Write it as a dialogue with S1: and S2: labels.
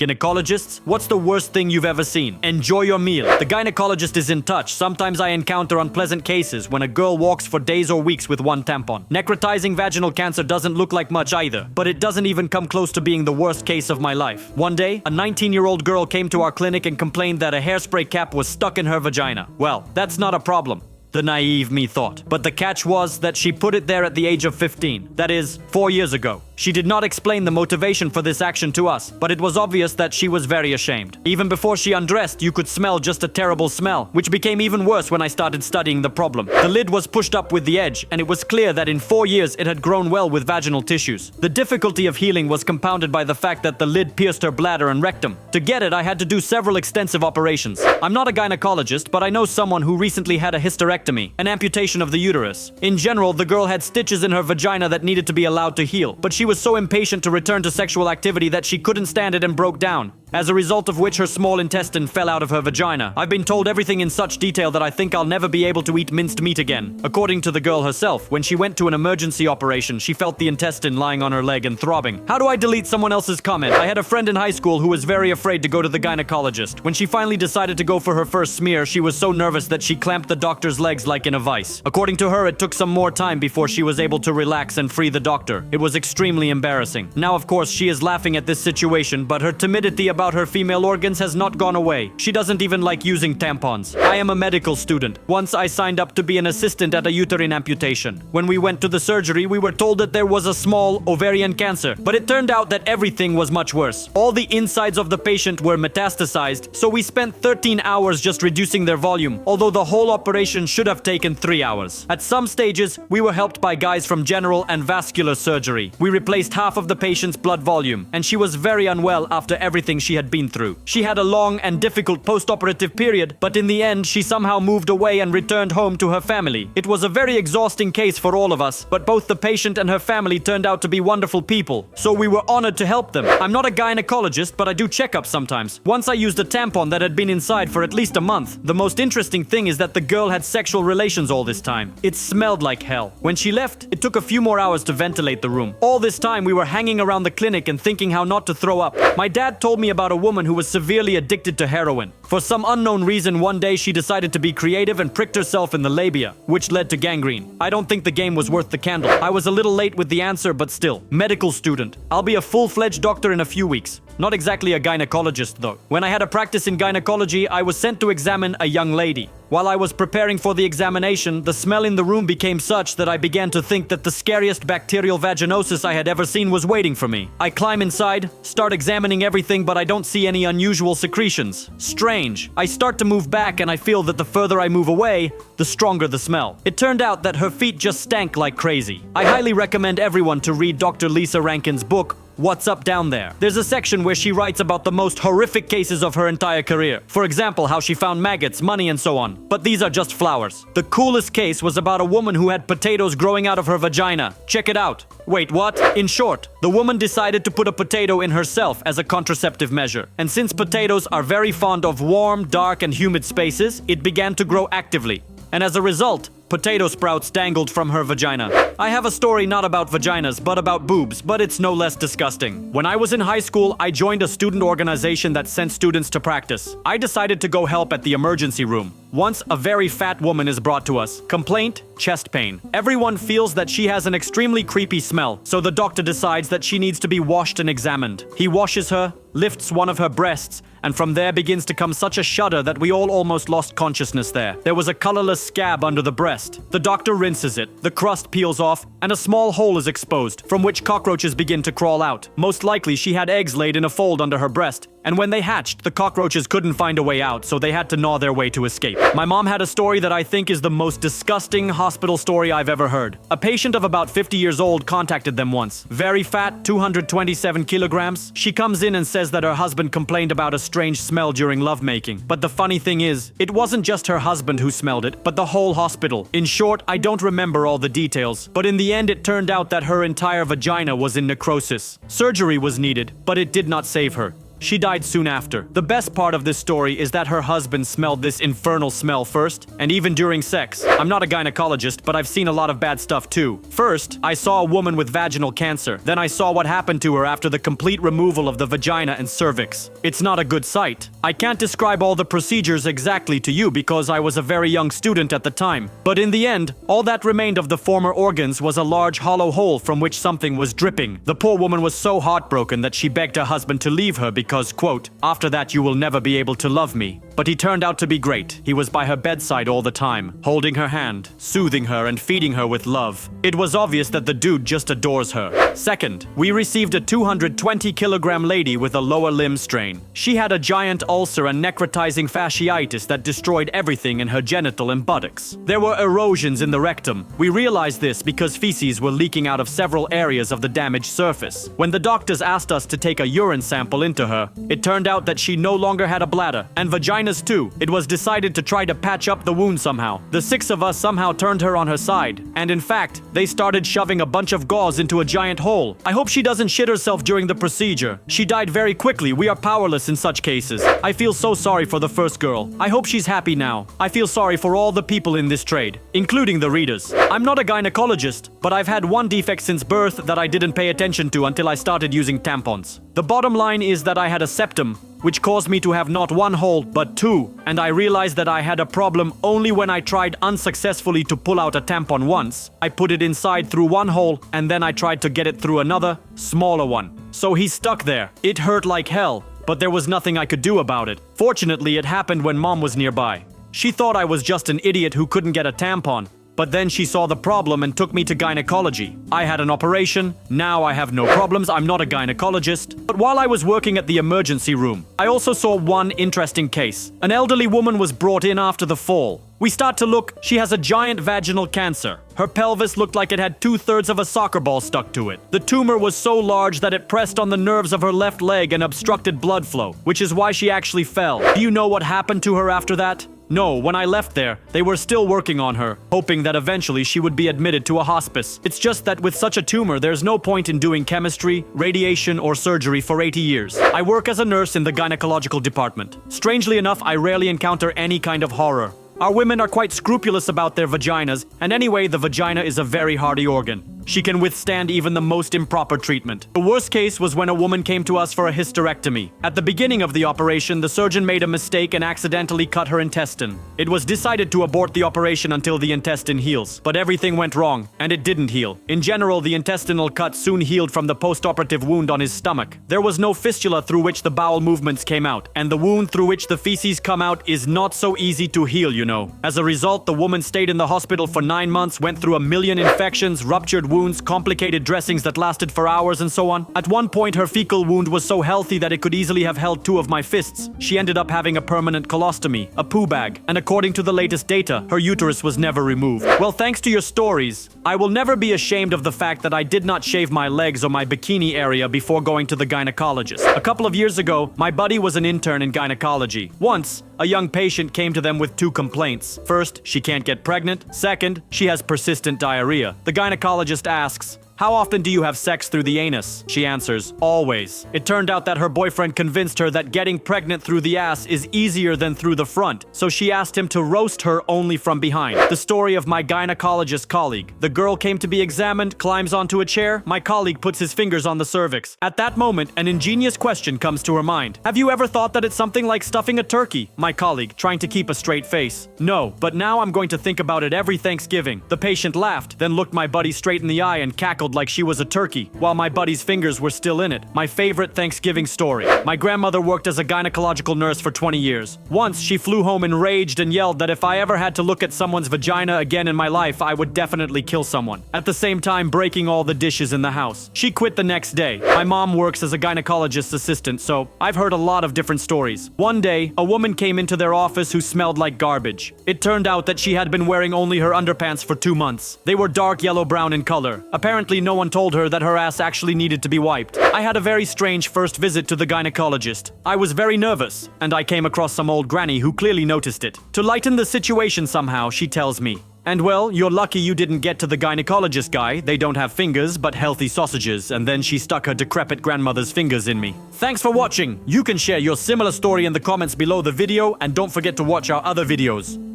S1: Gynecologists, what's the worst thing you've ever seen? Enjoy your meal. The gynecologist is in touch. Sometimes I encounter unpleasant cases when a girl walks for days or weeks with one tampon. Necrotizing vaginal cancer doesn't look like much either, but it doesn't even come close to being the worst case of my life. One day, a 19-year-old girl came to our clinic and complained that a hairspray cap was stuck in her vagina. Well, that's not a problem, the naive me thought. But the catch was that she put it there at the age of 15. That is, 4 years ago. She did not explain the motivation for this action to us, but it was obvious that she was very ashamed. Even before she undressed, you could smell just a terrible smell, which became even worse when I started studying the problem. The lid was pushed up with the edge, and it was clear that in 4 years it had grown well with vaginal tissues. The difficulty of healing was compounded by the fact that the lid pierced her bladder and rectum. To get it, I had to do several extensive operations. I'm not a gynecologist, but I know someone who recently had a hysterectomy, an amputation of the uterus. In general, the girl had stitches in her vagina that needed to be allowed to heal, but she was so impatient to return to sexual activity that she couldn't stand it and broke down, as a result of which her small intestine fell out of her vagina. I've been told everything in such detail that I think I'll never be able to eat minced meat again. According to the girl herself, when she went to an emergency operation, she felt the intestine lying on her leg and throbbing. How do I delete someone else's comment? I had a friend in high school who was very afraid to go to the gynecologist. When she finally decided to go for her first smear, she was so nervous that she clamped the doctor's legs like in a vice. According to her, it took some more time before she was able to relax and free the doctor. It was extremely embarrassing. Now, of course, she is laughing at this situation, but her timidity about her female organs has not gone away. She doesn't even like using tampons. I am a medical student. Once I signed up to be an assistant at a uterine amputation. When we went to the surgery, we were told that there was a small ovarian cancer, but it turned out that everything was much worse. All the insides of the patient were metastasized, so we spent 13 hours just reducing their volume, although the whole operation should have taken 3 hours. At some stages, we were helped by guys from general and vascular surgery. We replaced half of the patient's blood volume, and she was very unwell after everything she had been through. She had a long and difficult post-operative period, but in the end, she somehow moved away and returned home to her family. It was a very exhausting case for all of us, but both the patient and her family turned out to be wonderful people, so we were honored to help them. I'm not a gynecologist, but I do checkups sometimes. Once I used a tampon that had been inside for at least a month. The most interesting thing is that the girl had sexual relations all this time. It smelled like hell. When she left, it took a few more hours to ventilate the room. All this time, we were hanging around the clinic and thinking how not to throw up. My dad told me about a woman who was severely addicted to heroin. For some unknown reason, one day she decided to be creative and pricked herself in the labia, which led to gangrene. I don't think the game was worth the candle. I was a little late with the answer, but still. Medical student. I'll be a full-fledged doctor in a few weeks. Not exactly a gynecologist, though. When I had a practice in gynecology, I was sent to examine a young lady. While I was preparing for the examination, the smell in the room became such that I began to think that the scariest bacterial vaginosis I had ever seen was waiting for me. I climb inside, start examining everything, but I don't see any unusual secretions. Strange. I start to move back and I feel that the further I move away, the stronger the smell. It turned out that her feet just stank like crazy. I highly recommend everyone to read Dr. Lisa Rankin's book, What's Up Down There. There's a section where she writes about the most horrific cases of her entire career. For example, how she found maggots, money, and so on. But these are just flowers. The coolest case was about a woman who had potatoes growing out of her vagina. Check it out. Wait, what? In short, the woman decided to put a potato in herself as a contraceptive measure. And since potatoes are very fond of warm, dark, and humid spaces, it began to grow actively. And as a result, potato sprouts dangled from her vagina. I have a story not about vaginas, but about boobs, but it's no less disgusting. When I was in high school, I joined a student organization that sent students to practice. I decided to go help at the emergency room. Once a very fat woman is brought to us. Complaint, chest pain. Everyone feels that she has an extremely creepy smell, so the doctor decides that she needs to be washed and examined. He washes her, lifts one of her breasts, and from there begins to come such a shudder that we all almost lost consciousness there. There was a colorless scab under the breast. The doctor rinses it, the crust peels off, and a small hole is exposed, from which cockroaches begin to crawl out. Most likely she had eggs laid in a fold under her breast, and when they hatched, the cockroaches couldn't find a way out, so they had to gnaw their way to escape. My mom had a story that I think is the most disgusting hospital story I've ever heard. A patient of about 50 years old contacted them once. Very fat, 227 kilograms. She comes in and says that her husband complained about a strange smell during lovemaking. But the funny thing is, it wasn't just her husband who smelled it, but the whole hospital. In short, I don't remember all the details, but in the end it turned out that her entire vagina was in necrosis. Surgery was needed, but it did not save her. She died soon after. The best part of this story is that her husband smelled this infernal smell first, and even during sex. I'm not a gynecologist, but I've seen a lot of bad stuff too. First, I saw a woman with vaginal cancer. Then I saw what happened to her after the complete removal of the vagina and cervix. It's not a good sight. I can't describe all the procedures exactly to you because I was a very young student at the time. But in the end, all that remained of the former organs was a large hollow hole from which something was dripping. The poor woman was so heartbroken that she begged her husband to leave her because, quote, "After that you will never be able to love me." But he turned out to be great. He was by her bedside all the time, holding her hand, soothing her and feeding her with love. It was obvious that the dude just adores her. Second, we received a 220-kilogram lady with a lower limb strain. She had a giant ulcer and necrotizing fasciitis that destroyed everything in her genital and buttocks. There were erosions in the rectum. We realized this because feces were leaking out of several areas of the damaged surface. When the doctors asked us to take a urine sample into her, it turned out that she no longer had a bladder, and vaginas too. It was decided to try to patch up the wound somehow. The 6 of us somehow turned her on her side, and in fact, they started shoving a bunch of gauze into a giant hole. I hope she doesn't shit herself during the procedure. She died very quickly. We are powerless in such cases. I feel so sorry for the first girl. I hope she's happy now. I feel sorry for all the people in this trade, including the readers. I'm not a gynecologist, but I've had one defect since birth that I didn't pay attention to until I started using tampons. The bottom line is that I had a septum, which caused me to have not one hole, but 2. And I realized that I had a problem only when I tried unsuccessfully to pull out a tampon once. I put it inside through one hole, and then I tried to get it through another, smaller one. So he's stuck there. It hurt like hell, but there was nothing I could do about it. Fortunately, it happened when Mom was nearby. She thought I was just an idiot who couldn't get a tampon. But then she saw the problem and took me to gynecology. I had an operation. Now I have no problems. I'm not a gynecologist. But while I was working at the emergency room, I also saw one interesting case. An elderly woman was brought in after the fall. We start to look. She has a giant vaginal cancer. Her pelvis looked like it had 2/3 of a soccer ball stuck to it. The tumor was so large that it pressed on the nerves of her left leg and obstructed blood flow, which is why she actually fell. Do you know what happened to her after that? No, when I left there, they were still working on her, hoping that eventually she would be admitted to a hospice. It's just that with such a tumor, there's no point in doing chemistry, radiation, or surgery for 80 years. I work as a nurse in the gynecological department. Strangely enough, I rarely encounter any kind of horror. Our women are quite scrupulous about their vaginas, and anyway, the vagina is a very hardy organ. She can withstand even the most improper treatment. The worst case was when a woman came to us for a hysterectomy. At the beginning of the operation, the surgeon made a mistake and accidentally cut her intestine. It was decided to abort the operation until the intestine heals, but everything went wrong, and it didn't heal. In general, the intestinal cut soon healed from the post-operative wound on his stomach. There was no fistula through which the bowel movements came out, and the wound through which the feces come out is not so easy to heal, you know. As a result, the woman stayed in the hospital for 9 months, went through 1 million infections, ruptured wounds, complicated dressings that lasted for hours, and so on. At one point, her fecal wound was so healthy that it could easily have held 2 of my fists. She ended up having a permanent colostomy, a poo bag, and according to the latest data, her uterus was never removed. Well, thanks to your stories, I will never be ashamed of the fact that I did not shave my legs or my bikini area before going to the gynecologist. A couple of years ago, my buddy was an intern in gynecology. Once, a young patient came to them with 2 complaints. First, she can't get pregnant. Second, she has persistent diarrhea. The gynecologist asks, "How often do you have sex through the anus?" She answers, "Always." It turned out that her boyfriend convinced her that getting pregnant through the ass is easier than through the front, so she asked him to roast her only from behind. The story of my gynecologist colleague. The girl came to be examined, climbs onto a chair, my colleague puts his fingers on the cervix. At that moment, an ingenious question comes to her mind. "Have you ever thought that it's something like stuffing a turkey?" My colleague, trying to keep a straight face. "No, but now I'm going to think about it every Thanksgiving." The patient laughed, then looked my buddy straight in the eye and cackled like she was a turkey, while my buddy's fingers were still in it. My favorite Thanksgiving story. My grandmother worked as a gynecological nurse for 20 years. Once, she flew home enraged and yelled that if I ever had to look at someone's vagina again in my life, I would definitely kill someone. At the same time, breaking all the dishes in the house. She quit the next day. My mom works as a gynecologist's assistant, so I've heard a lot of different stories. One day, a woman came into their office who smelled like garbage. It turned out that she had been wearing only her underpants for 2 months. They were dark yellow-brown in color. Apparently, no one told her that her ass actually needed to be wiped. I had a very strange first visit to the gynecologist. I was very nervous, and I came across some old granny who clearly noticed it. To lighten the situation somehow, she tells me, And well, you're lucky you didn't get to the gynecologist guy. They don't have fingers, but healthy sausages, and then she stuck her decrepit grandmother's fingers in me. Thanks for watching. You can share your similar story in the comments below the video, and don't forget to watch our other videos.